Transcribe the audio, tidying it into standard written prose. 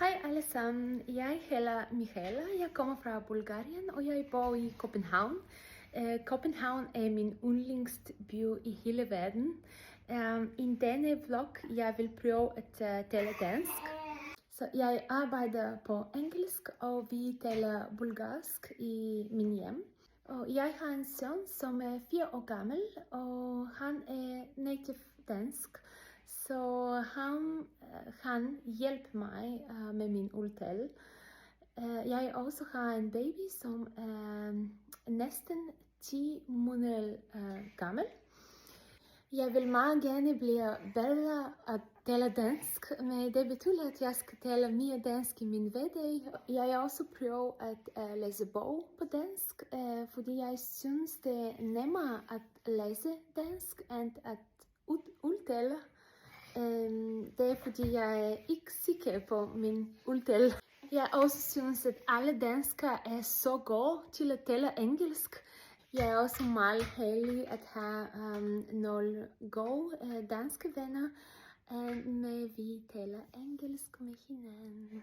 Hej alle sammen, jeg hedder Michaela, jeg kommer fra Bulgarien, og jeg bor i København. København er min yndlingsby i hele verden. I denne vlog, jeg vil prøve at tale dansk. Så jeg arbejder på engelsk, og vi taler bulgarsk i min hjem. Og jeg har en søn, som er 4 år gammel, og han er native dansk. Så han hjælper mig med min udtale. Jeg også har en baby, som er næsten 10 måneder gammel. Jeg vil meget gerne blive bedre at tale dansk, men det betyder, at jeg skal tale mere dansk i min hverdag. Jeg også prøver at læse bog på dansk, fordi jeg synes, det er nemmere at læse dansk, end at udtale. Det er fordi, jeg er ikke sikker på min udtale. Jeg også synes, at alle danskere er så gode til at tale engelsk. Jeg er også meget heldig at have nogle gode danske venner, men vi taler engelsk med hinanden.